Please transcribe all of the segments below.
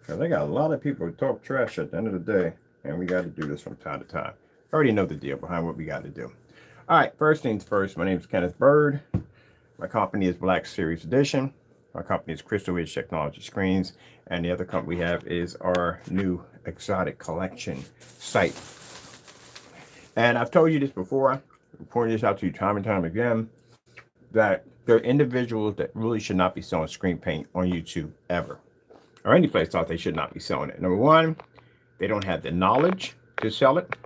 Because I got a lot of people who talk trash at the end of the day, and we got to do this from time to time. I already know the deal behind what we got to do. All right, first things first, my name is Kenneth Bird. My company is Black Series Edition. Our company is Crystal Edge Technology Screens. And the other company we have is our new exotic collection site. And I've told you this before, I'm pointing this out to you time and time again, that there are individuals that really should not be selling screen paint on YouTube ever, or any place else. They should not be selling it. Number one, they don't have the knowledge to sell it.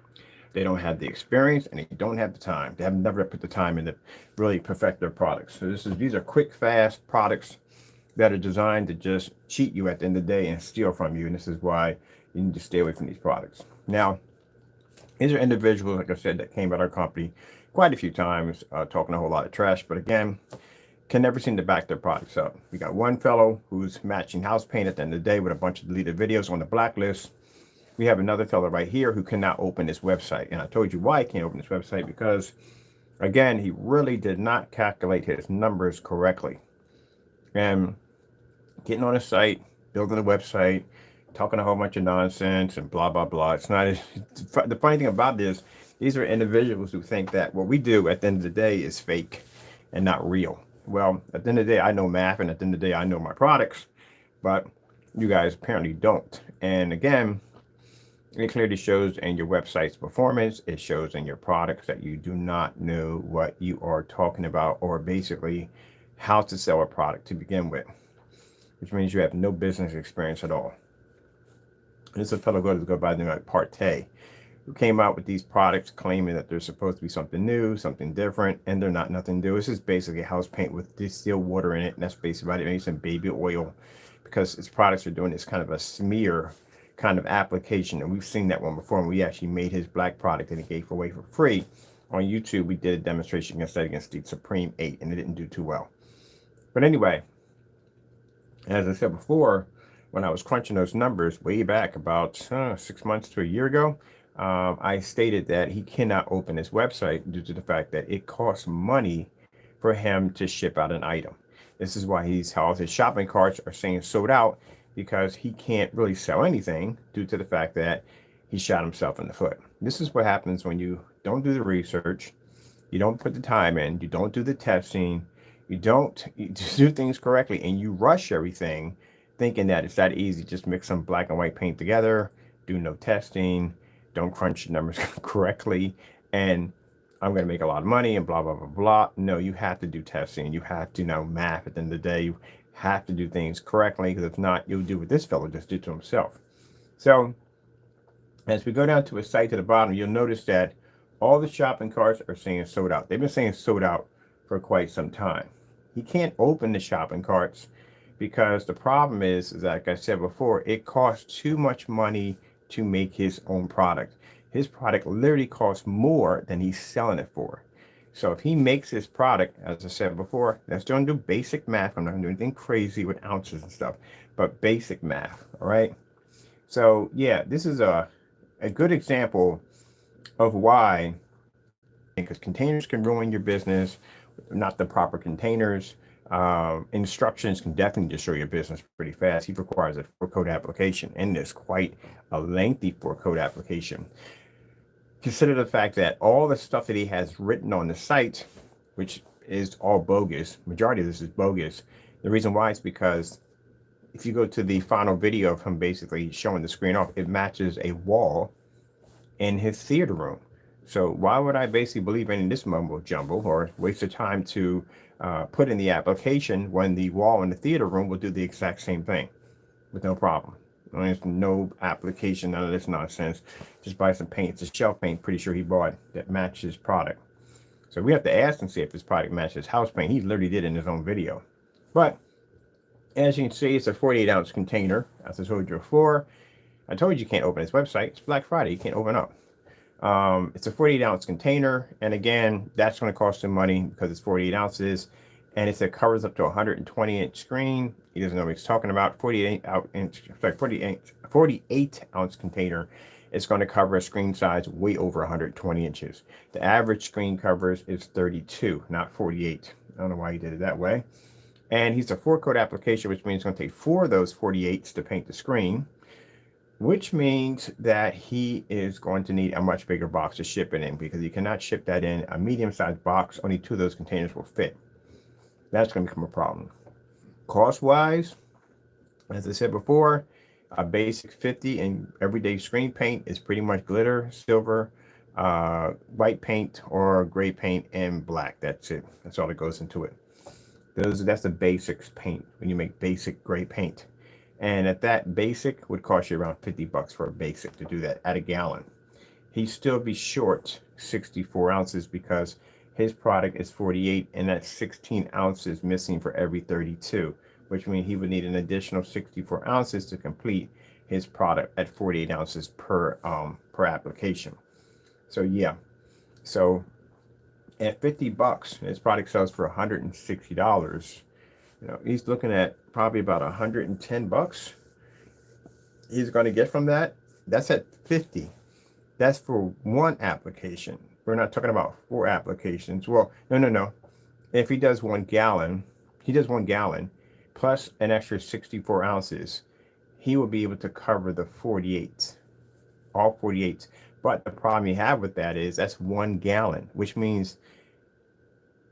They don't have the experience, and they don't have the time. They have never put the time in to really perfect their products. So these are quick, fast products that are designed to just cheat you at the end of the day and steal from you. And this is why you need to stay away from these products. Now, these are individuals, like I said, that came at our company quite a few times, talking a whole lot of trash, but again, can never seem to back their products up. We got one fellow who's matching house paint at the end of the day with a bunch of deleted videos on the blacklist. We have another fellow right here who cannot open this website. And I told you why he can't open this website, because again, he really did not calculate his numbers correctly. And getting on a site, building a website, talking a whole bunch of nonsense and blah, blah, blah. It's not, the funny thing about this, these are individuals who think that what we do at the end of the day is fake and not real. Well, at the end of the day, I know math, and at the end of the day, I know my products, but you guys apparently don't. And again, it clearly shows in your website's performance. It shows in your products that you do not know what you are talking about, or basically how to sell a product to begin with, which means you have no business experience at all. This is a fellow who goes by the name of PARTAY, who came out with these products claiming that they're supposed to be something new, something different, and they're not nothing new. This is basically house paint with distilled water in it, and that's basically about it. Maybe some baby oil, because its products are doing this kind of a smear kind of application, and we've seen that one before. And we actually made his black product that he gave away for free on YouTube. We did a demonstration against that, against the Supreme 8, and it didn't do too well. But anyway, as I said before, when I was crunching those numbers way back about 6 months to a year ago, I stated that he cannot open his website due to the fact that it costs money for him to ship out an item. This is why all his shopping carts are saying sold out, because he can't really sell anything due to the fact that he shot himself in the foot. This is what happens when you don't do the research, you don't put the time in, you don't do the testing, you just do things correctly, and you rush everything thinking that it's that easy. Just mix some black and white paint together, do no testing, don't crunch the numbers correctly, and I'm going to make a lot of money and blah, blah, blah, blah. No, you have to do testing. You have to know math at the end of the day. You have to do things correctly, because if not, you'll do what this fellow just did to himself. So as we go down to a site to the bottom, you'll notice that all the shopping carts are saying sold out. They've been saying sold out for quite some time. He can't open the shopping carts because the problem is, like I said before, it costs too much money to make his own product. His product literally costs more than he's selling it for. So if he makes his product, as I said before, let's don't do basic math. I'm not gonna do anything crazy with ounces and stuff, but basic math, all right? So yeah, this is a good example of why, because containers can ruin your business, not the proper containers. Instructions can definitely destroy your business pretty fast. He requires a 4-code application, and it's quite a lengthy 4-code application. Consider the fact that all the stuff that he has written on the site, which is all bogus, majority of this is bogus. The reason why is because if you go to the final video of him basically showing the screen off, it matches a wall in his theater room. So why would I basically believe in this mumbo jumbo, or waste the time to put in the application when the wall in the theater room will do the exact same thing with no problem? There's no application, none of this nonsense. Just buy some paint. It's a shelf paint, pretty sure he bought, that matches product. So we have to ask and see if this product matches house paint. He literally did in his own video. But as you can see, it's a 48-ounce container. As I told you before, I told you can't open his website. It's Black Friday. You can't open up. It's a 48-ounce container, and again, that's going to cost him money because it's 48 ounces, and it covers up to 120-inch screen. He doesn't know what he's talking about. 48-ounce container. It's going to cover a screen size way over 120 inches. The average screen covers is 32, not 48. I don't know why he did it that way. And he's a 4-coat application, which means it's going to take 4 of those 48s to paint the screen, which means that he is going to need a much bigger box to ship it in, because you cannot ship that in a medium-sized box. Only 2 of those containers will fit. That's going to become a problem. Cost-wise, as I said before, a basic 50 in everyday screen paint is pretty much glitter, silver, white paint, or gray paint, and black. That's it. That's all that goes into it. That's the basics paint when you make basic gray paint. And at that, basic would cost you around 50 bucks for a basic to do that at a gallon. He'd still be short 64 ounces because his product is 48, and that's 16 ounces missing for every 32, which means he would need an additional 64 ounces to complete his product at 48 ounces per application. So yeah, so at 50 bucks, his product sells for $160. You know, he's looking at probably about 110 bucks he's going to get from that. That's at 50. That's for one application. We're not talking about 4 applications. Well, no. If he does 1 gallon, plus an extra 64 ounces, he will be able to cover the 48, all 48. But the problem you have with that is that's 1 gallon, which means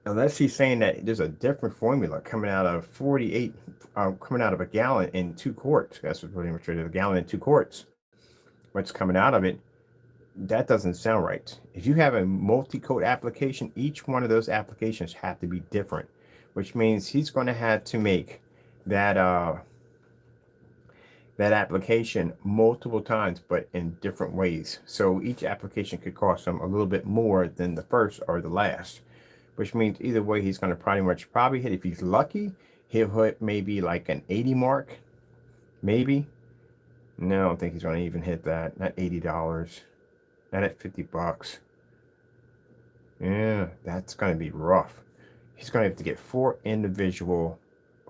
unless he's saying that there's a different formula coming out of 48, coming out of a gallon in 2 quarts. That's what pretty much it is, a gallon in 2 quarts. What's coming out of it, that doesn't sound right. If you have a multi-coat application, each one of those applications have to be different, which means he's going to have to make that that application multiple times, but in different ways. So each application could cost him a little bit more than the first or the last, which means either way he's going to probably hit, if he's lucky, he'll hit maybe like an 80 mark, maybe. No, I don't think he's going to even hit that. Not $80. Not at 50 bucks. Yeah, that's going to be rough. He's going to have to get 4 individual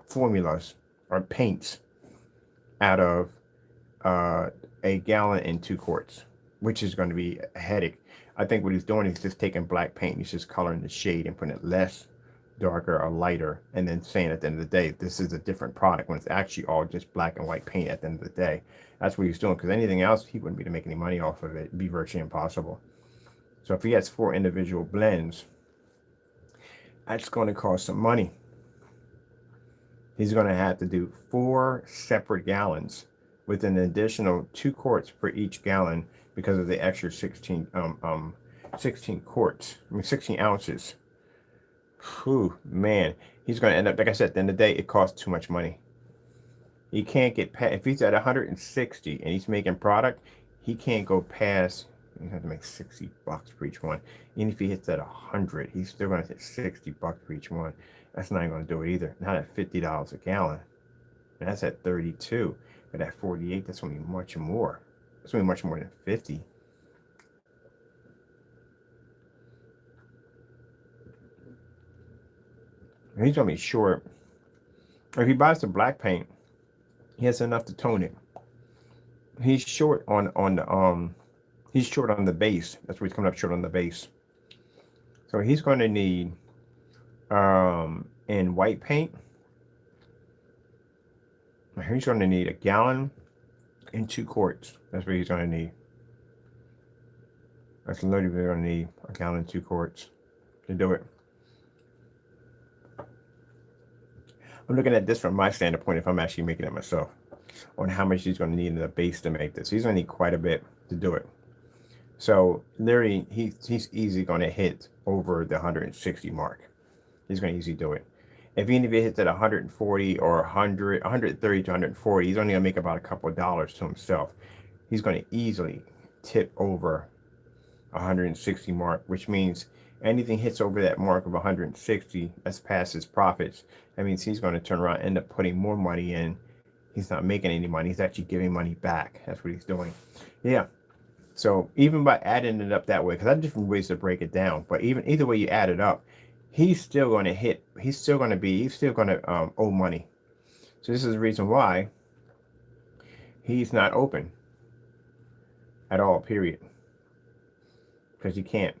formulas or paints out of a gallon in 2 quarts, which is going to be a headache. I think what he's doing is just taking black paint, he's just coloring the shade and putting it less darker or lighter, and then saying at the end of the day, this is a different product, when it's actually all just black and white paint at the end of the day. That's what he's doing, because anything else, he wouldn't be able to make any money off of it. It'd be virtually impossible. So if he has 4 individual blends, that's going to cost some money. He's going to have to do 4 separate gallons with an additional 2 quarts per each gallon because of the extra 16 quarts. I mean 16 ounces. Whew, man, he's going to end up, like I said, at the end of the day, it costs too much money. He can't get past, if he's at 160 and he's making product, he can't go past, you have to make 60 bucks for each one. Even if he hits at 100, he's still going to hit 60 bucks for each one. That's not even going to do it either. Not at $50 a gallon. And that's at 32. But at 48, that's going to be much more. That's going to be much more than 50. And he's going to be short. If he buys the black paint, he has enough to tone it. He's short on the he's short on the base. That's where he's coming up short on the base. So he's going to need in white paint, he's going to need a gallon and 2 quarts. That's what he's going to need. That's literally what we're going to need, a gallon and 2 quarts to do it. I'm looking at this from my standpoint, if I'm actually making it myself, on how much he's going to need in the base to make this. He's going to need quite a bit to do it. So literally, he's easily going to hit over the 160 mark. He's going to easily do it. Even if he hits at 140 or 130 to 140, he's only going to make about a couple of dollars to himself. He's going to easily tip over 160 mark, which means anything hits over that mark of 160, that's past his profits. That means he's going to turn around and end up putting more money in. He's not making any money. He's actually giving money back. That's what he's doing. Yeah. So even by adding it up that way, because I have different ways to break it down, but either way you add it up, he's still going to hit. He's still going to owe money. So this is the reason why he's not open at all, period. Because he can't.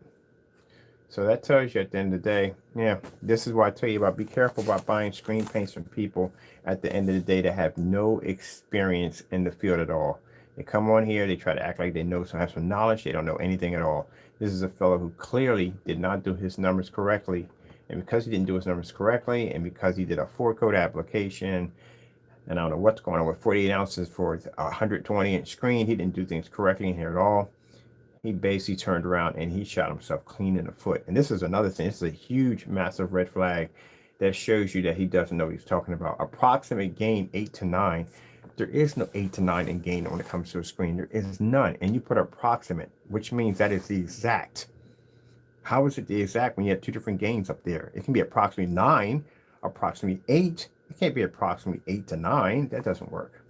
So that tells you at the end of the day, yeah, this is why I tell you about be careful about buying screen paints from people at the end of the day that have no experience in the field at all. They come on here, they try to act like they know some have some knowledge, they don't know anything at all. This is a fellow who clearly did not do his numbers correctly. And because he didn't do his numbers correctly, and because he did a 4-code application, and I don't know what's going on with 48 ounces for a 120-inch screen, he didn't do things correctly in here at all. He basically turned around and he shot himself clean in the foot. And this is another thing. This is a huge, massive red flag that shows you that he doesn't know what he's talking about. Approximate gain 8 to 9. There is no 8 to 9 in gain when it comes to a screen. There is none. And you put approximate, which means that is the exact. How is it the exact when you have two different gains up there? It can be approximately 9, approximately 8. It can't be approximately 8 to 9. That doesn't work.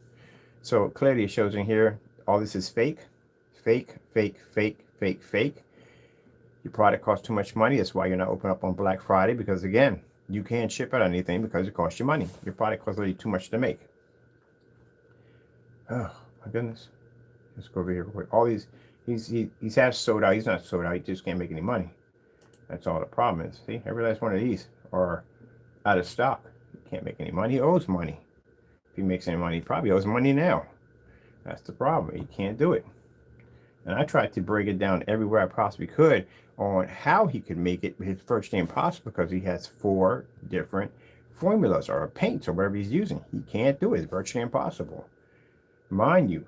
So clearly it shows in here, all this is fake. Fake, fake, fake, fake, fake. Your product costs too much money. That's why you're not open up on Black Friday, because again, you can't ship out anything because it costs you money. Your product costs really too much to make. Oh my goodness. Let's go over here real quick. All these, he's half sold out. He's not sold out. He just can't make any money. That's all the problem is. See, every last one of these are out of stock. He can't make any money. He owes money. If he makes any money, he probably owes money now. That's the problem. He can't do it. And I tried to break it down everywhere I possibly could on how he could make it his first day impossible, because he has 4 different formulas or paints or whatever he's using. He can't do it. It's virtually impossible. Mind you,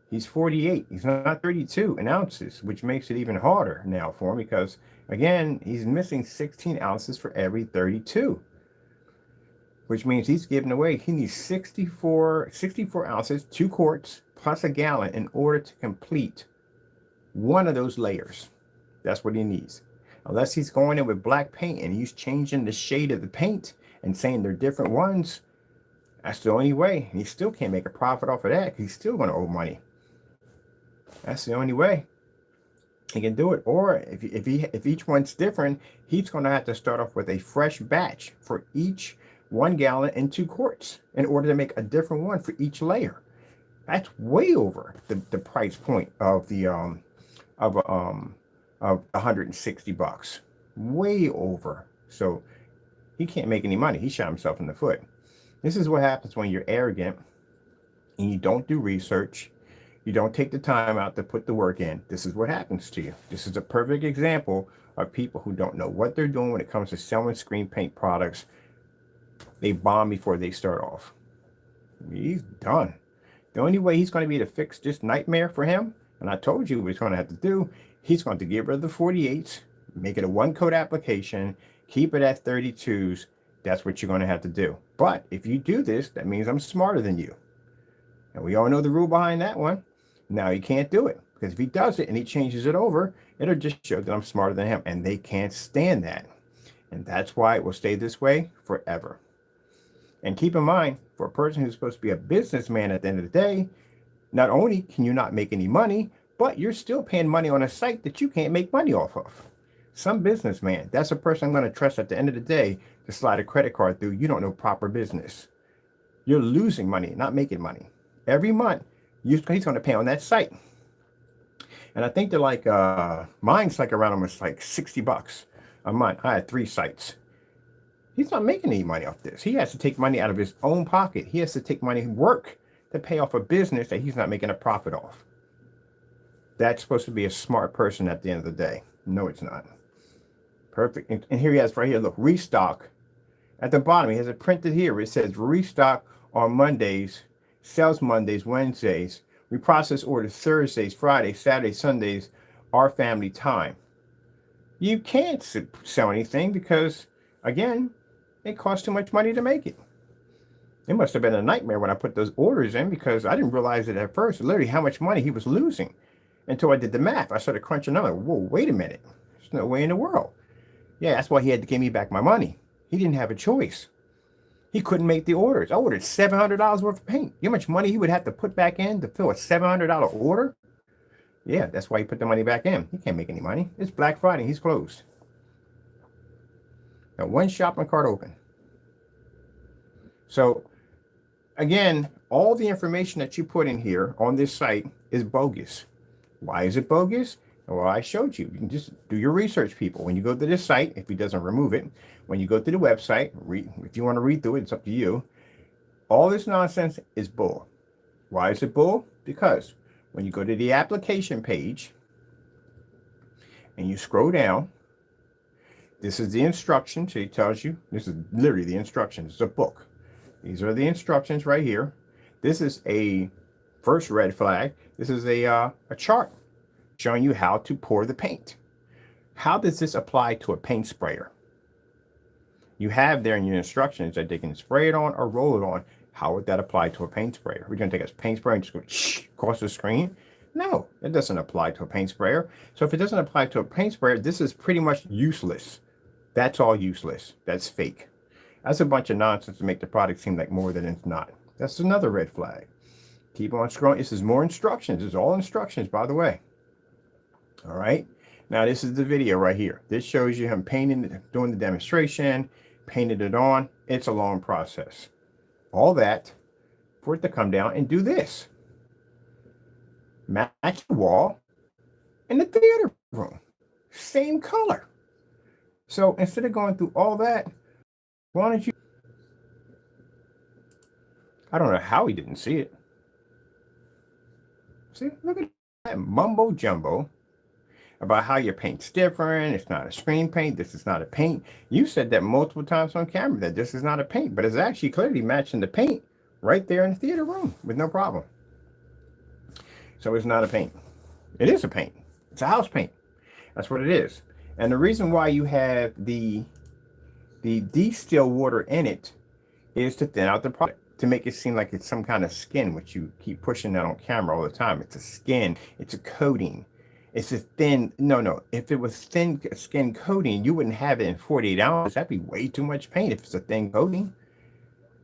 he's 48. He's not 32 in ounces, which makes it even harder now for him because, again, he's missing 16 ounces for every 32, which means he's giving away. He needs 64 ounces, 2 quarts, plus a gallon in order to complete one of those layers. That's what he needs. Unless he's going in with black paint and he's changing the shade of the paint and saying they're different ones, that's the only way. He still can't make a profit off of that because he's still going to owe money. That's the only way he can do it. Or if each one's different, he's going to have to start off with a fresh batch for each 1 gallon and 2 quarts in order to make a different one for each layer. That's way over the price point of the of $160. Way over. So he can't make any money. He shot himself in the foot. This is what happens when you're arrogant and you don't do research. You don't take the time out to put the work in. This is what happens to you. This is a perfect example of people who don't know what they're doing when it comes to selling screen paint products. They bomb before they start off. He's done. The only way he's going to be to fix this nightmare for him, and I told you what he's going to have to do, he's going to get rid of the 48s, make it a 1-code application, keep it at 32s. That's what you're going to have to do. But if you do this, that means I'm smarter than you. And we all know the rule behind that one. Now he can't do it, because if he does it and he changes it over, it'll just show that I'm smarter than him, and they can't stand that. And that's why it will stay this way forever. And keep in mind, for a person who's supposed to be a businessman at the end of the day, not only can you not make any money, but you're still paying money on a site that you can't make money off of. Some businessman, that's a person I'm going to trust at the end of the day to slide a credit card through. You don't know proper business. You're losing money, not making money. Every month, he's going to pay on that site. And I think they're like, mine's like around almost like $60 a month. I had 3 sites. He's not making any money off this. He has to take money out of his own pocket. He has to take money and work to pay off a business that he's not making a profit off. That's supposed to be a smart person at the end of the day. No, it's not. Perfect. And here he has right here, look, restock. At the bottom, he has it printed here. It says restock on Mondays, sales Mondays, Wednesdays. We process orders Thursdays, Fridays, Saturdays, Sundays, our family time. You can't sell anything because, again, it costs too much money to make it. It must have been a nightmare when I put those orders in, because I didn't realize it at first, literally how much money he was losing, until I did the math. I started crunching on it. Whoa, wait a minute. There's no way in the world. Yeah, that's why he had to give me back my money. He didn't have a choice. He couldn't make the orders. I ordered $700 worth of paint. You know how much money he would have to put back in to fill a $700 order? Yeah, that's why he put the money back in. He can't make any money. It's Black Friday. He's closed. Now, 1 shopping cart open. So, again, all the information that you put in here on this site is bogus. Why is it bogus? Well, I showed you. You can just do your research, people. When you go to this site, if he doesn't remove it, when you go to the website, if you want to read through it, it's up to you. All this nonsense is bull. Why is it bull? Because when you go to the application page and you scroll down, this is the instructions. It tells you, this is literally the instructions. It's a book. These are the instructions right here. This is a first red flag. This is a chart showing you how to pour the paint. How does this apply to a paint sprayer? You have there in your instructions that they can spray it on or roll it on. How would that apply to a paint sprayer? We're going to take a paint sprayer and just go across the screen? No, it doesn't apply to a paint sprayer. So if it doesn't apply to a paint sprayer, this is pretty much useless. That's all useless. That's fake. That's a bunch of nonsense to make the product seem like more than it's not. That's another red flag. Keep on scrolling. This is more instructions. It's all instructions, by the way. All right. Now, this is the video right here. This shows you him painting, doing the demonstration, painted it on. It's a long process. All that for it to come down and do this. Match the wall in the theater room. Same color. So instead of going through all that, why don't you? I don't know how he didn't see it. See, look at that mumbo jumbo about how your paint's different. It's not a screen paint. This is not a paint. You said that multiple times on camera that this is not a paint, but it's actually clearly matching the paint right there in the theater room with no problem. So it's not a paint. It is a paint. It's a house paint. That's what it is. And the reason why you have the distilled water in it is to thin out the product, to make it seem like it's some kind of skin, which you keep pushing that on camera all the time. It's a skin. It's a coating. It's a thin, no. If it was thin skin coating, you wouldn't have it in 48 ounces. That'd be way too much paint if it's a thin coating.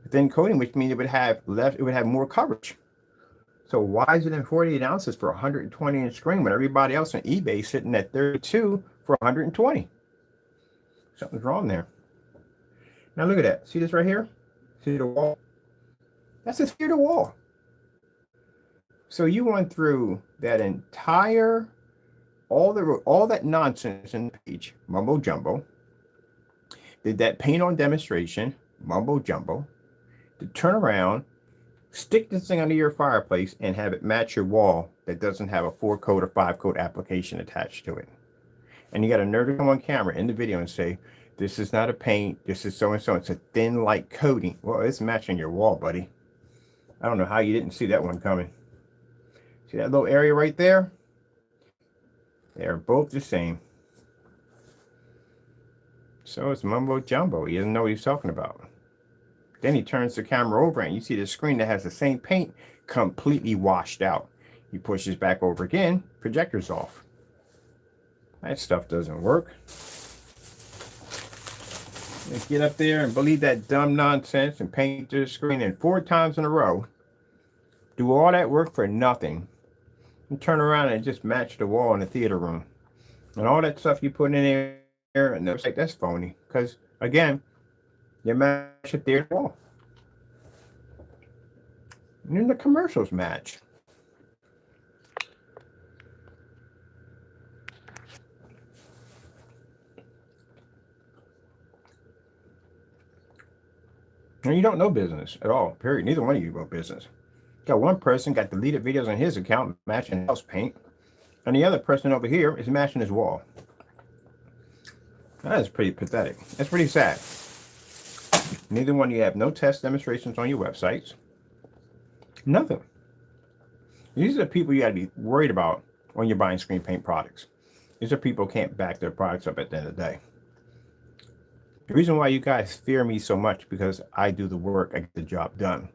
A thin coating, which means it would have more coverage. So why is it in 48 ounces for 120 inch screen when everybody else on eBay is sitting at 32 for 120? Something's wrong there. Now look at that. See this right here? See the wall? That's a theater wall. So you went through that entire, all that nonsense in the page, mumbo jumbo. Did that paint on demonstration, mumbo jumbo. To turn around, stick this thing under your fireplace and have it match your wall that doesn't have a 4-coat or 5-coat application attached to it. And you got a nerd to come on camera in the video and say, this is not a paint, this is so-and-so, it's a thin, light coating. Well, it's matching your wall, buddy. I don't know how you didn't see that one coming. See that little area right there? They're both the same. So it's mumbo jumbo. He doesn't know what he's talking about. Then he turns the camera over and you see the screen that has the same paint completely washed out. He pushes back over again, projector's off. That stuff doesn't work. Let's get up there and believe that dumb nonsense and paint the screen in 4 times in a row. Do all that work for nothing. And turn around and just match the wall in the theater room. And all that stuff you put in there, and it's like, that's phony. Because, again, you match a theater wall. And then the commercials match. And you don't know business at all, period. Neither one of you know business. Got one person got deleted videos on his account matching house paint, and the other person over here is matching his wall. That is pretty pathetic. That's pretty sad. Neither one of you have no test demonstrations on your websites. Nothing. These are the people you got to be worried about when you're buying screen paint products. These are people who can't back their products up at the end of the day. The reason why you guys fear me so much because I do the work, I get the job done.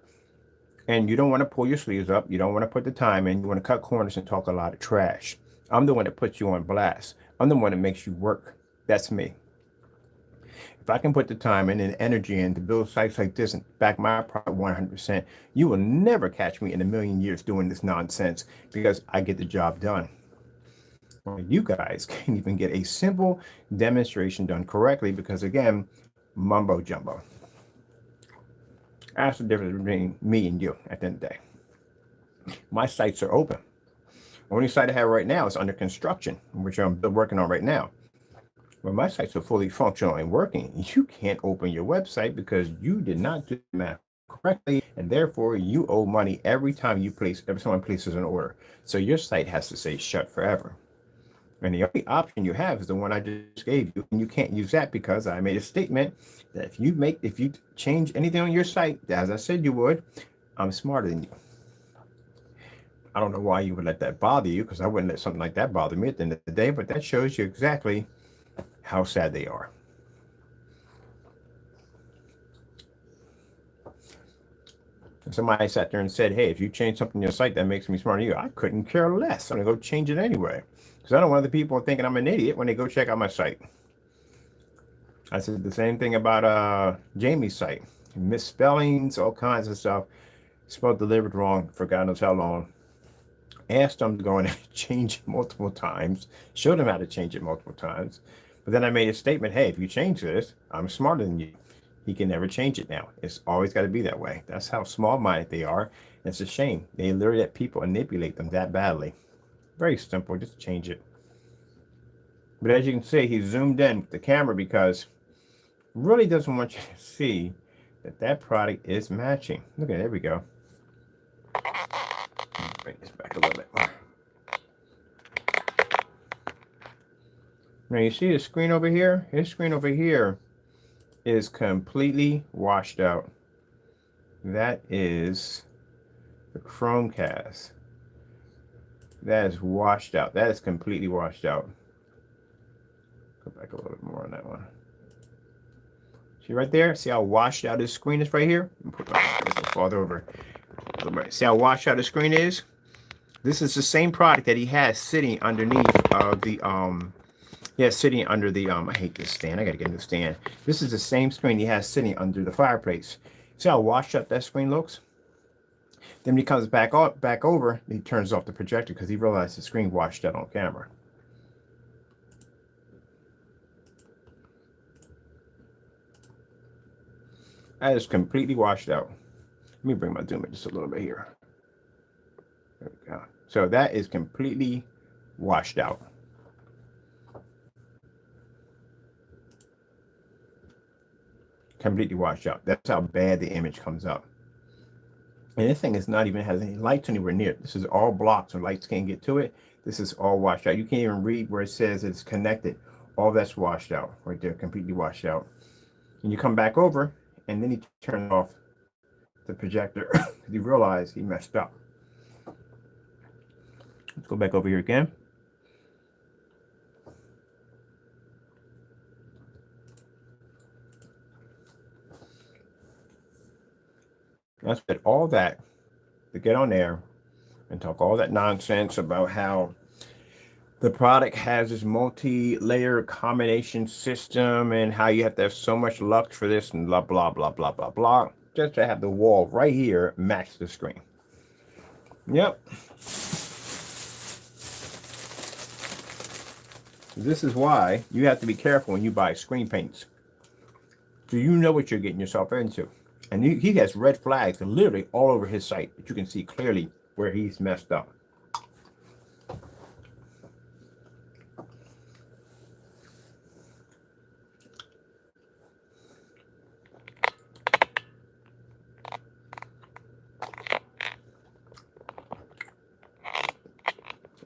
And you don't want to pull your sleeves up. You don't want to put the time in. You want to cut corners and talk a lot of trash. I'm the one that puts you on blast. I'm the one that makes you work. That's me. If I can put the time in and energy in to build sites like this and back my product 100%, you will never catch me in a million years doing this nonsense because I get the job done. You guys can't even get a simple demonstration done correctly because, again, mumbo jumbo. That's the difference between me and you at the end of the day. My sites are open. Only site I have right now is under construction, which I'm working on right now. When my sites are fully functional and working, you can't open your website because you did not do the math correctly, and therefore you owe money every time someone places an order. So your site has to say shut forever. And the only option you have is the one I just gave you, and you can't use that because I made a statement that if you change anything on your site, as I said you would, I'm smarter than you. I don't know why you would let that bother you, because I wouldn't let something like that bother me at the end of the day, but that shows you exactly how sad they are. If somebody sat there and said, hey, if you change something on your site that makes me smarter than you, I couldn't care less. I'm going to go change it anyway. Because I don't want other people thinking I'm an idiot when they go check out my site. I said the same thing about Jamie's site. Misspellings, all kinds of stuff. Spelled delivered wrong for God knows how long. Asked them to go in and change it multiple times. Showed them how to change it multiple times. But then I made a statement, hey, if you change this, I'm smarter than you. He can never change it now. It's always got to be that way. That's how small-minded they are. And it's a shame. They literally let people manipulate them that badly. Very simple. Just change it. But as you can see, he zoomed in with the camera because really doesn't want you to see that product is matching. Look at it. There we go. Bring this back a little bit more. Now you see the screen over here? His screen over here is completely washed out. That is the Chromecast. That is washed out. That is completely washed out. Go back a little bit more on that one. See right there? See how washed out his screen is right here? Put this farther over. See how washed out his screen is? This is the same product that he has sitting underneath sitting under the I hate this stand. I gotta get a new stand. This is the same screen he has sitting under the fireplace. See how washed up that screen looks? Then when he comes back over, he turns off the projector because he realized the screen washed out on camera. That is completely washed out. Let me bring my zoom in just a little bit here. There we go. So that is completely washed out. Completely washed out. That's how bad the image comes up. And this thing is not even has any lights anywhere near it. This is all blocked, so lights can't get to it. This is all washed out. You can't even read where it says it's connected. All that's washed out right there, completely washed out. And you come back over, and then he turns off the projector because he realized he messed up. Let's go back over here again. I spent all that to get on there and talk all that nonsense about how the product has this multi-layer combination system and how you have to have so much luck for this and blah, blah, blah, blah, blah, blah, just to have the wall right here match the screen. Yep. This is why you have to be careful when you buy screen paints. So you know what you're getting yourself into. And he has red flags literally all over his site, but you can see clearly where he's messed up. There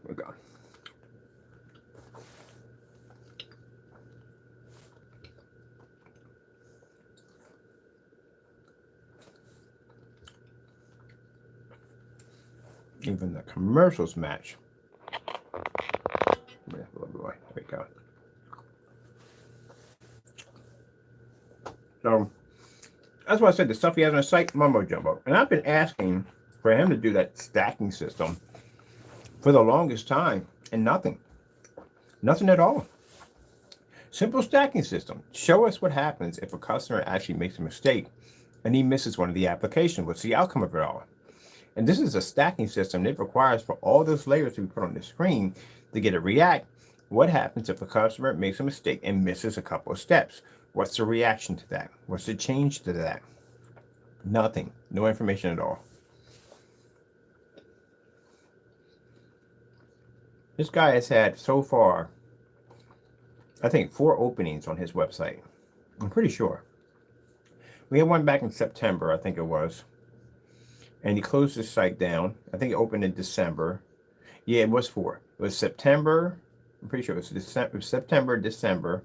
we go. Even the commercials match. There we go. So that's why I said the stuff he has on his site, mumbo jumbo. And I've been asking for him to do that stacking system for the longest time, and nothing at all. Simple stacking system. Show us what happens if a customer actually makes a mistake and he misses one of the applications. What's the outcome of it all? And this is a stacking system that requires for all those layers to be put on the screen to get it react. What happens if a customer makes a mistake and misses a couple of steps? What's the reaction to that? What's the change to that? Nothing. No information at all. This guy has had so far, I think, 4 openings on his website. I'm pretty sure. We had one back in September, I think it was. And he closed his site down. I think it opened in December. Yeah, it was 4. It was September. I'm pretty sure it was December, September, December.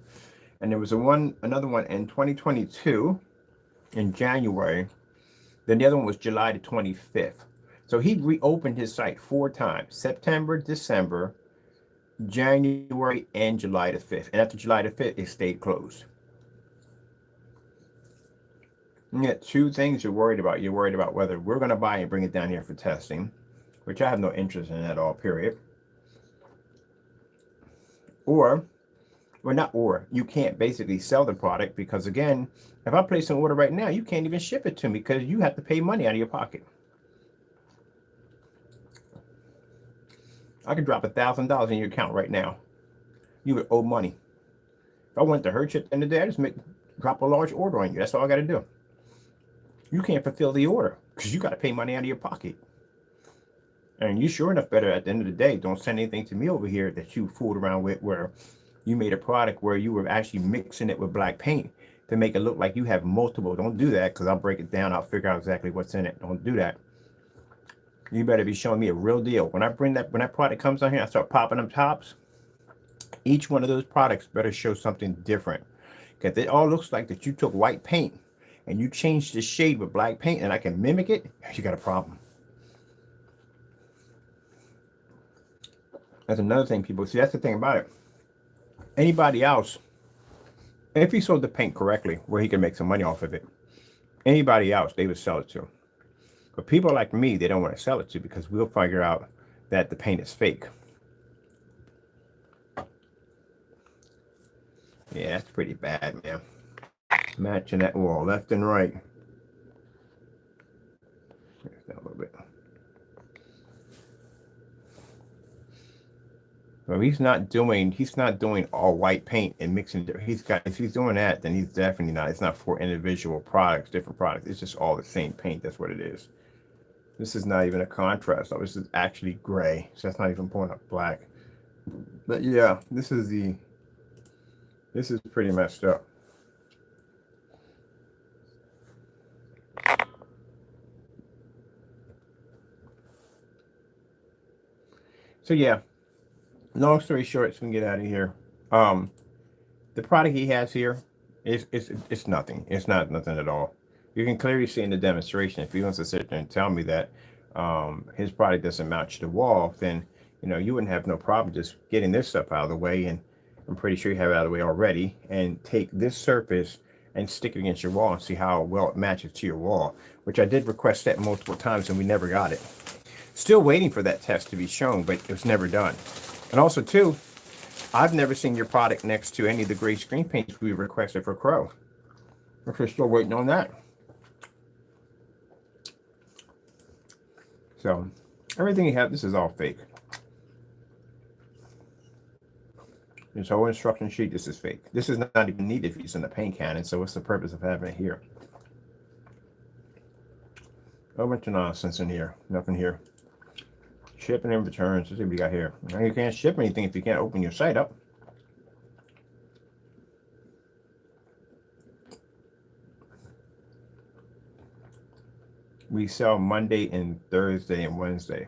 And there was another one in 2022 in January. Then the other one was July the 25th. So he reopened his site 4 times: September, December, January, and July the 5th. And after July the 5th, it stayed closed. You got 2 things you're worried about. You're worried about whether we're going to buy and bring it down here for testing, which I have no interest in at all, period. Or, well, not or, you can't basically sell the product because, again, if I place an order right now, you can't even ship it to me because you have to pay money out of your pocket. I could drop $1,000 in your account right now. You would owe money. If I went to her chip in the day, I just drop a large order on you. That's all I got to do. You can't fulfill the order because you got to pay money out of your pocket. And you sure enough better at the end of the day, don't send anything to me over here that you fooled around with where you made a product where you were actually mixing it with black paint to make it look like you have multiple. Don't do that because I'll break it down. I'll figure out exactly what's in it. Don't do that. You better be showing me a real deal. When that product comes on here, I start popping them tops. Each one of those products better show something different. Because it all looks like that you took white paint and you changed the shade with black paint and I can mimic it, you got a problem. That's another thing people see. That's the thing about it. Anybody else, if he sold the paint correctly, where he can make some money off of it, anybody else, they would sell it to. But people like me, they don't want to sell it to because we'll figure out that the paint is fake. Yeah, that's pretty bad, man. Matching that wall left and right. There's that a little bit. Well, he's not doing all white paint and mixing. If he's doing that, then he's definitely not. It's not for individual products, different products. It's just all the same paint. That's what it is. This is not even a contrast. So this is actually gray. So that's not even pulling up black. But yeah, this is pretty messed up. So yeah, long story short, so we can get out of here. The product he has here it's nothing. It's not nothing at all. You can clearly see in the demonstration, if he wants to sit there and tell me that his product doesn't match the wall, then you wouldn't have no problem just getting this stuff out of the way, and I'm pretty sure you have it out of the way already, and take this surface and stick it against your wall and see how well it matches to your wall, which I did request that multiple times and we never got it. Still waiting for that test to be shown, but it was never done. And also too, I've never seen your product next to any of the gray screen paints we requested for Crow. We're still waiting on that. So everything you have, this is all fake. This whole instruction sheet, this is fake. This is not even needed for using the paint cannon, so what's the purpose of having it here? A bunch of nonsense in here. Nothing here. Shipping and returns. Let's see what we got here. Now you can't ship anything if you can't open your site up. We sell Monday and Thursday and Wednesday.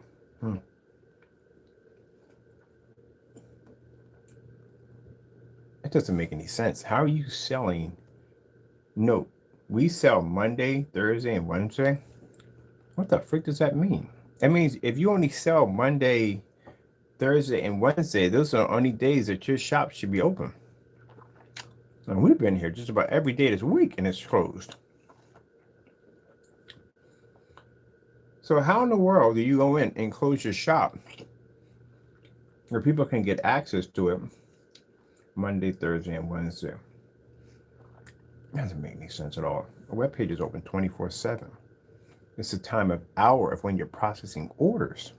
That doesn't make any sense. How are you selling? No, we sell Monday, Thursday, and Wednesday. What the frick does that mean? That means if you only sell Monday, Thursday, and Wednesday, those are the only days that your shop should be open. And we've been here just about every day this week and it's closed. So how in the world do you go in and close your shop where people can get access to it Monday, Thursday, and Wednesday? Doesn't make any sense at all. A web page is open 24/7. It's the time of hour of when you're processing orders.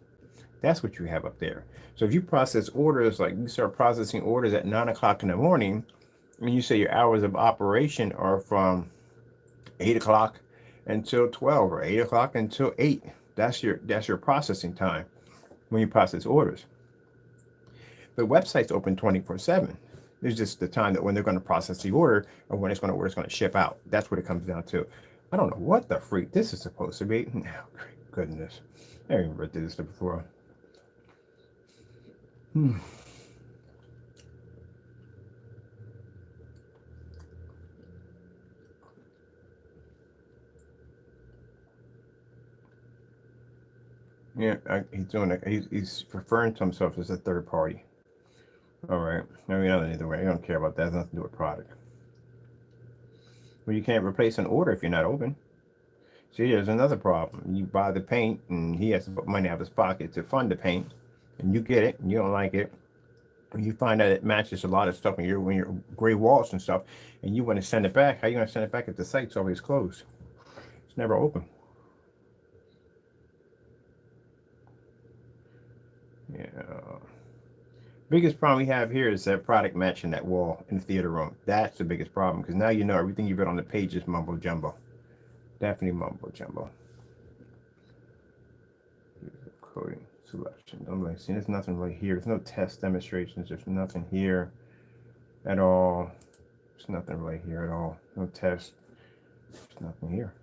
That's what you have up there. So if you process orders, like you start processing orders at 9 o'clock in the morning, and you say your hours of operation are from 8 o'clock until 12 or 8 o'clock until 8. That's your processing time when you process orders. The website's open 24/7. There's just the time that when they're going to process the order or when it's going to ship out. That's what it comes down to. I don't know what the freak this is supposed to be. Oh, great goodness. I haven't read this stuff before. Yeah, he's doing it. He's referring to himself as a third party. All right. I mean, either way, I don't care about that. It has nothing to do with product. Well, you can't replace an order if you're not open. See, there's another problem. You buy the paint, and he has to put money out of his pocket to fund the paint, and you get it, and you don't like it. You find out it matches a lot of stuff when you're gray walls and stuff, and you want to send it back. How are you going to send it back if the site's always closed? It's never open. Yeah. Biggest problem we have here is that product matching that wall in the theater room. That's the biggest problem because now you know everything you've read on the page is mumbo jumbo. Definitely mumbo jumbo. Coding selection. I'm like, see, there's nothing right here. There's no test demonstrations. There's nothing here at all. There's nothing right here at all. No test. There's nothing here.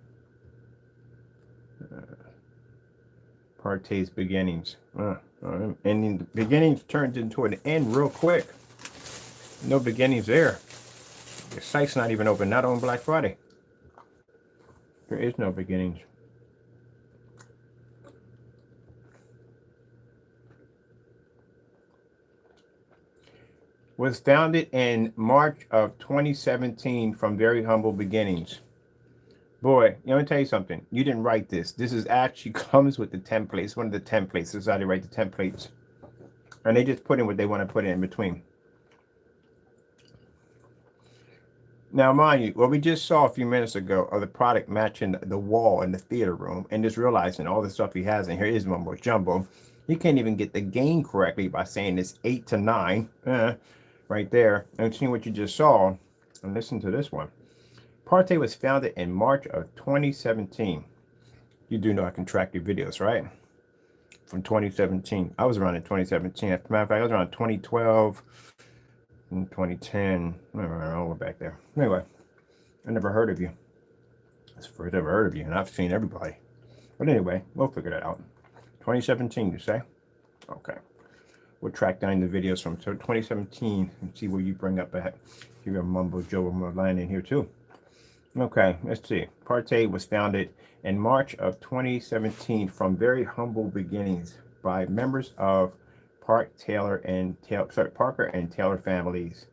Partay's beginnings. And the beginnings turned into an end real quick. No beginnings there. The site's not even open, not on Black Friday. There is no beginnings. Was founded in March of 2017 from very humble beginnings. Boy, let me tell you something. You didn't write this. This is actually comes with the templates. One of the templates. This is how they write the templates. And they just put in what they want to put in between. Now, mind you, what we just saw a few minutes ago of the product matching the wall in the theater room and just realizing all the stuff he has in here is mumbo jumbo. He can't even get the gain correctly by saying it's 8 to 9 right there. And seeing what you just saw, and listen to this one. Partay was founded in March of 2017. You do know I can track your videos, right? From 2017. I was around in 2017. As a matter of fact, I was around 2012 and 2010. I don't know, we're back there. Anyway, I never heard of you. That's the first I've ever heard of you, and I've seen everybody. But anyway, we'll figure that out. 2017, you say? Okay. We'll track down the videos from 2017 and see where you bring up at. Give you a mumbo jumbo line in here too. Okay, let's see. Partay was founded in March of 2017 from very humble beginnings by members of Parker and Taylor families.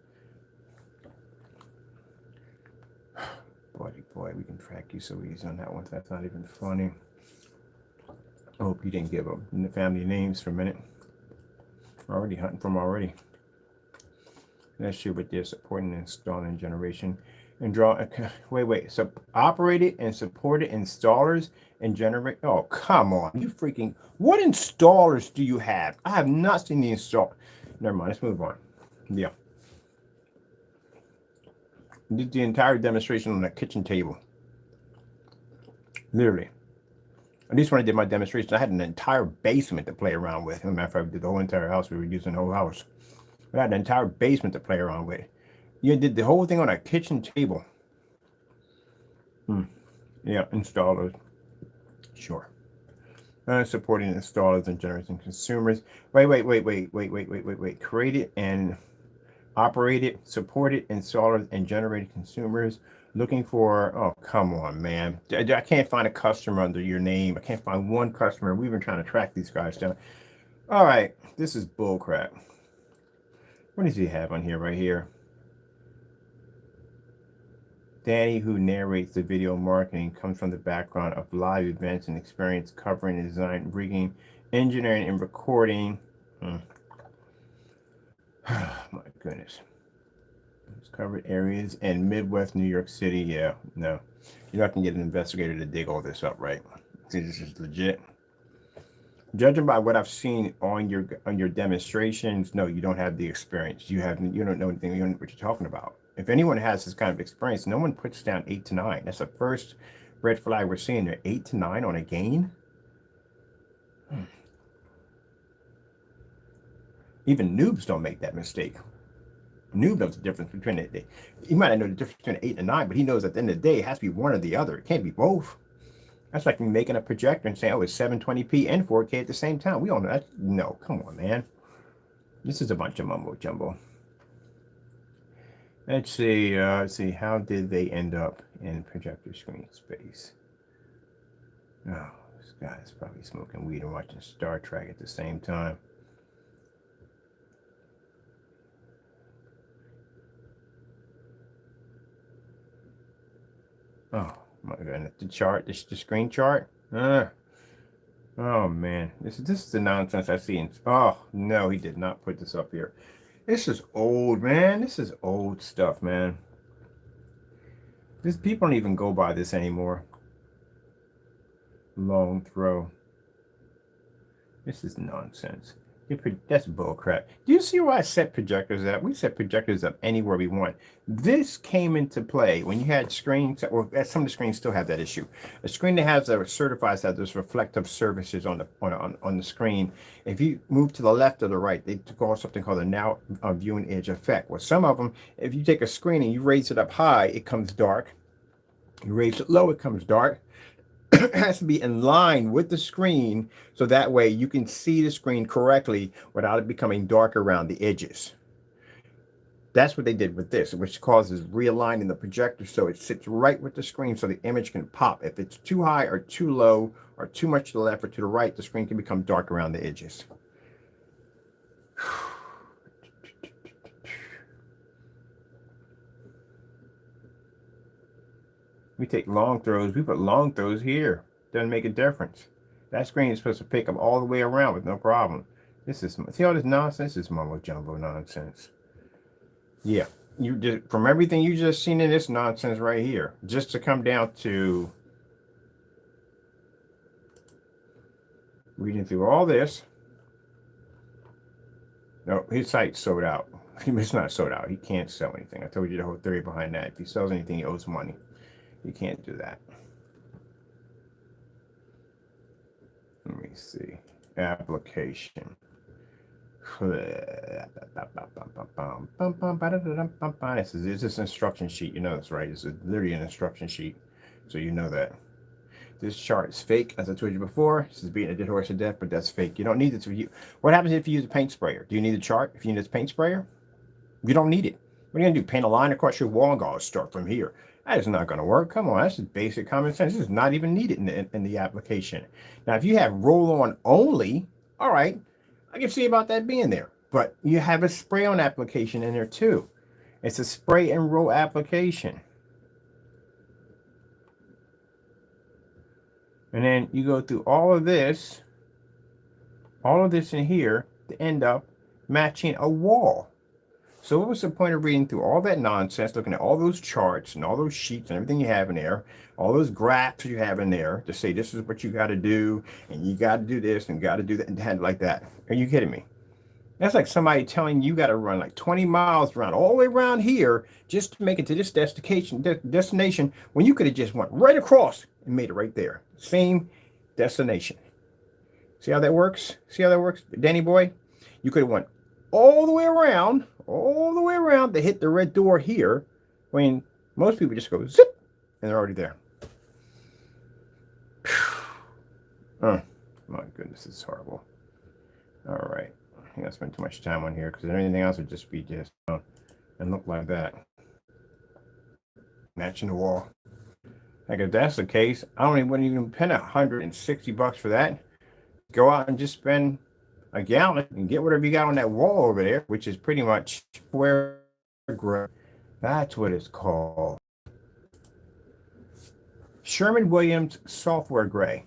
Boy, we can track you so easy on that one. That's not even funny. I hope you didn't give them the family names for a minute. We're already hunting from already. Let's see what they're supporting and installing generation. And draw, wait. So operated and supported installers and generate. Oh, come on. You freaking, what installers do you have? I have not seen the install. Never mind. Let's move on. Yeah. Did the entire demonstration on a kitchen table. Literally. At least when I did my demonstration, I had an entire basement to play around with. As a matter of fact, I did the whole entire house. We were using the whole house. We had an entire basement to play around with. You did the whole thing on a kitchen table. Yeah, installers. Sure. Supporting installers and generating consumers. Wait. Created and operated, supported installers and generated consumers. Looking for, oh, come on, man. I can't find a customer under your name. I can't find one customer. We've been trying to track these guys down. All right, this is bull crap. What does he have on here right here? Danny, who narrates the video marketing, comes from the background of live events and experience covering design, rigging, engineering, and recording. Oh, my goodness. It's covered areas in Midwest New York City. Yeah, no. You're not going to get an investigator to dig all this up, right? See, this is legit. Judging by what I've seen on your demonstrations, no, you don't have the experience. You don't know anything. You don't know what you're talking about. If anyone has this kind of experience, no one puts down 8 to 9. That's the first red flag we're seeing there. 8 to 9 on a gain. Even noobs don't make that mistake. Noob knows the difference between it. He might not know the difference between an 8 and a 9, but he knows at the end of the day it has to be one or the other. It can't be both. That's like me making a projector and saying, oh, it's 720p and 4K at the same time. We all know that. No, come on, man. This is a bunch of mumbo jumbo. Let's see. How did they end up in projector screen space? Oh, this guy's probably smoking weed and watching Star Trek at the same time. Oh my goodness, the chart, the screen chart. Oh man, this is the nonsense I see. Oh no, he did not put this up here. This is old, man. This is old stuff, man. People don't even go by this anymore. Long throw. This is nonsense. That's bullcrap. Do you see why I set projectors up? We set projectors up anywhere we want. This came into play when you had screens, or some of the screens still have that issue. A screen that has a certifies that there's reflective surfaces on the screen. If you move to the left or the right, they call something called a now viewing edge effect. Well, some of them, if you take a screen and you raise it up high, it comes dark. You raise it low, it comes dark. It has to be in line with the screen, so that way you can see the screen correctly without it becoming dark around the edges. That's what they did with this, which causes realigning the projector so it sits right with the screen so the image can pop. If it's too high or too low or too much to the left or to the right, the screen can become dark around the edges. We take long throws. We put long throws here. Doesn't make a difference. That screen is supposed to pick up all the way around with no problem. See all this nonsense? This is mumbo jumbo nonsense. Yeah, you just, from everything you just seen in this nonsense right here, just to come down to reading through all this. No, his site's sold out. It's not sold out. He can't sell anything. I told you the whole theory behind that. If he sells anything, he owes money. You can't do that. Let me see. Application. This is an instruction sheet. You know this, right? This is literally an instruction sheet. So you know that. This chart is fake, as I told you before. This is beating a dead horse to death, but that's fake. You don't need it. What happens if you use a paint sprayer? Do you need a chart if you need a paint sprayer? You don't need it. What are you going to do? Paint a line across your wall and go, start from here. That is not going to work. Come on, that's just basic common sense. This is not even needed in the application. Now, if you have roll-on only, all right, I can see about that being there. But you have a spray-on application in there too. It's a spray and roll application. And then you go through all of this in here to end up matching a wall. So what was the point of reading through all that nonsense, looking at all those charts and all those sheets and everything you have in there, all those graphs you have in there to say this is what you got to do, and you got to do this and got to do that, and hand like that? Are you kidding me? That's like somebody telling you got to run like 20 miles around all the way around here just to make it to this destination when you could have just went right across and made it right there. Same destination. See how that works? See how that works, Danny boy? You could have went all the way around to hit the red door here, when most people just go zip and they're already there. Oh my goodness, this is horrible. All right, I think I spent too much time on here because anything else would just be just and look like that, matching the wall. Like if that's the case, I wouldn't even pay $160 for that. Go out and just spend a gallon and get whatever you got on that wall over there, which is pretty much square gray. That's what it's called. Sherwin-Williams software gray.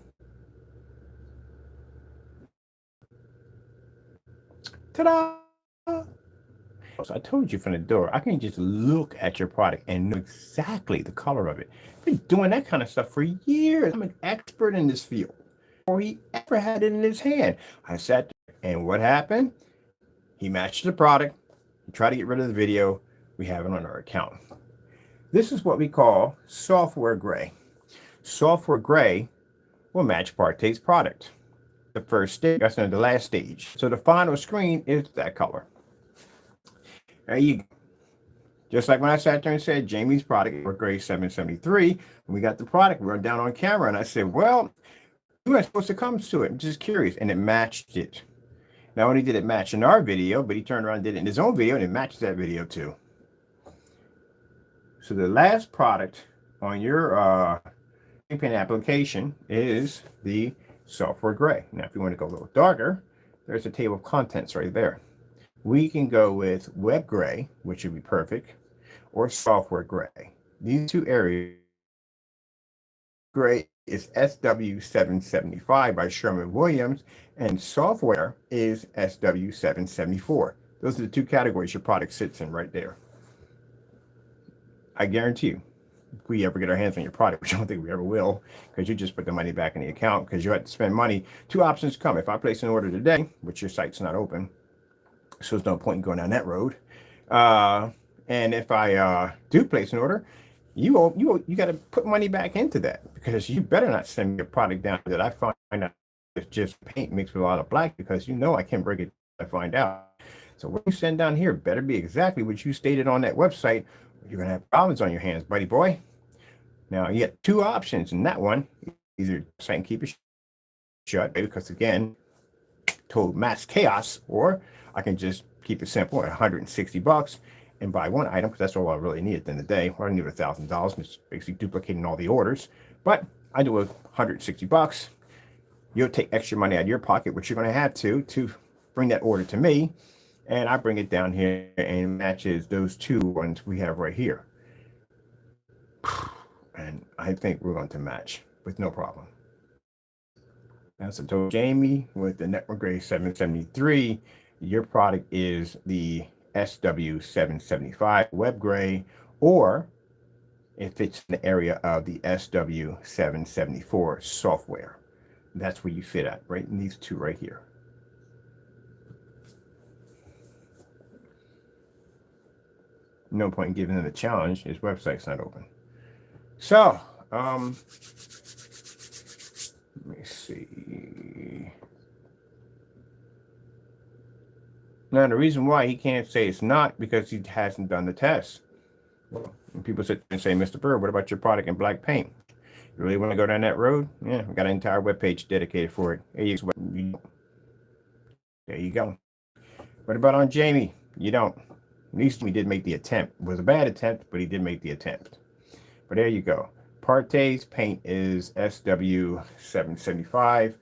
Ta-da! So I told you from the door, I can just look at your product and know exactly the color of it. I've been doing that kind of stuff for years. I'm an expert in this field. Before he ever had it in his hand, I sat there, and what happened? He matched the product. He tried to get rid of the video. We have it on our account. This is what we call software gray. Software gray will match Partay's product. the first stage. That's not the last stage. So the final screen is that color. There you go. Just like when I sat there and said Jamie's product for grade 773, when we got the product, we were down on camera, and I said, well, you weren't supposed to come to it. I'm just curious. And it matched it. Not only did it match in our video, but he turned around and did it in his own video, and it matched that video too. So the last product on your pen application is the software gray. Now, if you want to go a little darker, there's a table of contents right there. We can go with web gray, which would be perfect, or software gray. These two areas, gray is SW775 by Sherwin-Williams, and software is SW774. Those are the two categories your product sits in right there. I guarantee you, if we ever get our hands on your product, which I don't think we ever will, because you just put the money back in the account because you had to spend money. Two options come. If I place an order today, which your site's not open, so there's no point in going down that road. And if I do place an order, you got to put money back into that, because you better not send me a product down that I find out it's just paint mixed with a lot of black, because you know I can't break it if I find out. So what you send down here better be exactly what you stated on that website. You're going to have problems on your hands, buddy boy. Now, you get two options in that one. Either say and keep it shut, because again, total mass chaos, or I can just keep it simple at $160 and buy one item, because that's all I really need at the end of the day. Well, I need $1,000, and it's basically duplicating all the orders. But I do $160. You'll take extra money out of your pocket, which you're going to have to bring that order to me. And I bring it down here and it matches those two ones we have right here. And I think we're going to match with no problem. That's a total Jamie with the Network Grade 773. Your product is the SW775 Web Gray, or if it's in the area of the SW774 software. That's where you fit at, right in these two right here. No point in giving them a challenge. His website's not open. So, let me see. Now, the reason why he can't say it's not, because he hasn't done the test. When people sit and say, Mr. Bird, what about your product in black paint? You really want to go down that road? Yeah, we got an entire webpage dedicated for it. There you go. What about on Jamie? You don't. At least we did make the attempt. It was a bad attempt, but he did make the attempt. But there you go. Partay's paint is SW775,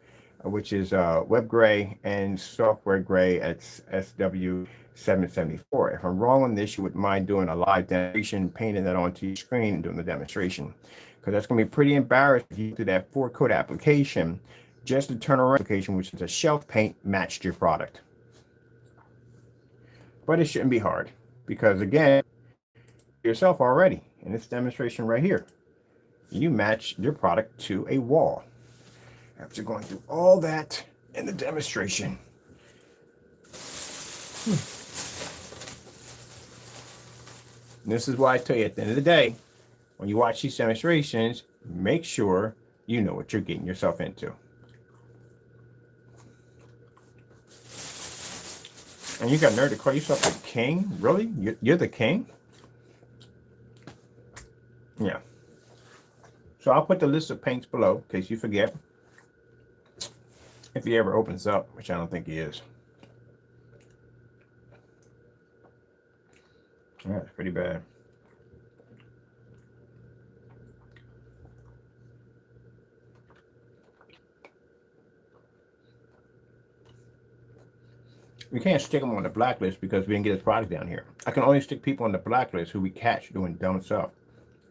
which is web gray, and software gray at SW774. If I'm wrong on this, you wouldn't mind doing a live demonstration, painting that onto your screen and doing the demonstration, because that's going to be pretty embarrassing if you do that 4-code application just to turn around application, which is a shelf paint, matched your product. But it shouldn't be hard, because again, yourself already in this demonstration right here, you match your product to a wall after going through all that in the demonstration. This is why I tell you, at the end of the day, when you watch these demonstrations, make sure you know what you're getting yourself into. And you got nerve to call yourself the king? Really? You're the king? Yeah. So I'll put the list of paints below in case you forget. If he ever opens up, which I don't think he is. Yeah, it's pretty bad. We can't stick them on the blacklist because we didn't get his product down here. I can only stick people on the blacklist who we catch doing dumb stuff.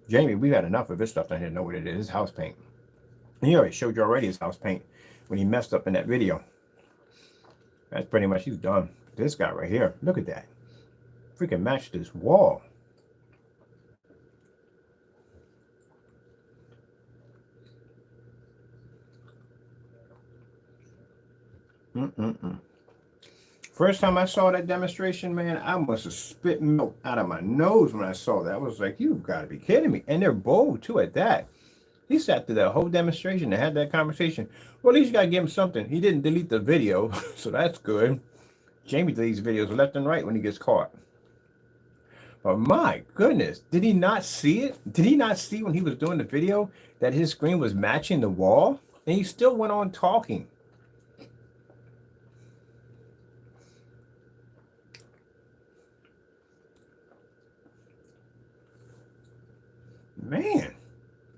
Jamie, we've had enough of his stuff down here to know what it is. His house paint. And he already showed you already his house paint when he messed up in that video. That's pretty much, he's done. This guy right here, look at that. Freaking matched this wall. First time I saw that demonstration, man, I must have spit milk out of my nose when I saw that. I was like, you've got to be kidding me. And they're bold, too, at that. He sat through that whole demonstration and had that conversation. Well, at least you got to give him something. He didn't delete the video, so that's good. Jamie deletes videos left and right when he gets caught. But my goodness, did he not see it? Did he not see when he was doing the video that his screen was matching the wall? And he still went on talking. Man,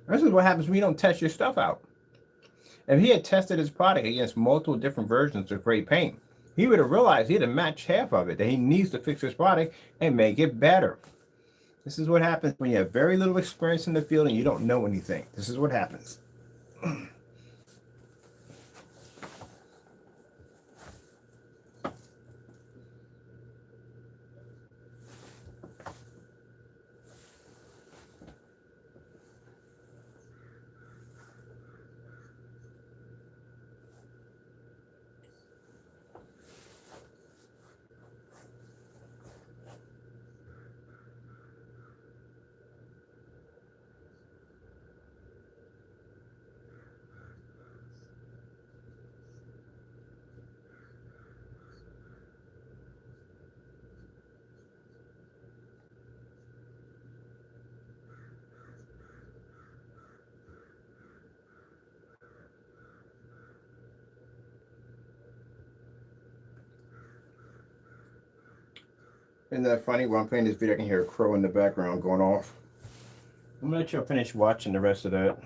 this is what happens when you don't test your stuff out. If he had tested his product against multiple different versions of gray paint, he would have realized he'd have matched half of it, that he needs to fix his product and make it better. This is what happens when you have very little experience in the field and you don't know anything. This is what happens. Isn't that funny? While I'm playing this video, I can hear a crow in the background going off. I'm going to let you finish watching the rest of that.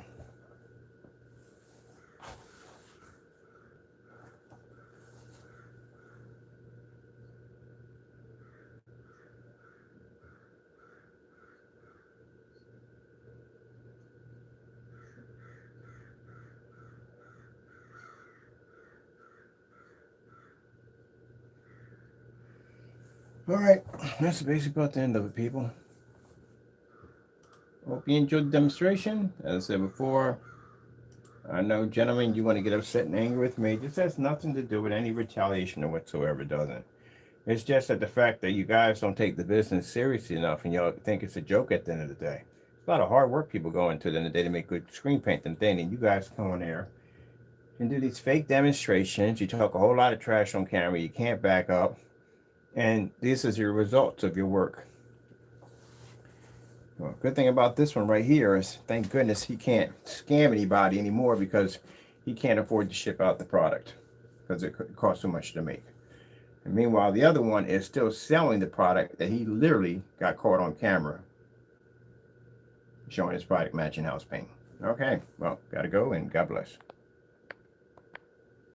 All right, that's basically about the end of it, people. Hope you enjoyed the demonstration. As I said before, I know, gentlemen, you want to get upset and angry with me. This has nothing to do with any retaliation or whatsoever, doesn't it? It's just that the fact that you guys don't take the business seriously enough and y'all think it's a joke at the end of the day. It's a lot of hard work people go into at the end of the day to make good screen paint and thing, and you guys come on there and do these fake demonstrations. You talk a whole lot of trash on camera. You can't back up. And this is your results of your work. Well, good thing about this one right here is, thank goodness he can't scam anybody anymore because he can't afford to ship out the product because it costs too much to make. And meanwhile, the other one is still selling the product that he literally got caught on camera showing his product matching house paint. Okay, well, gotta go, and God bless.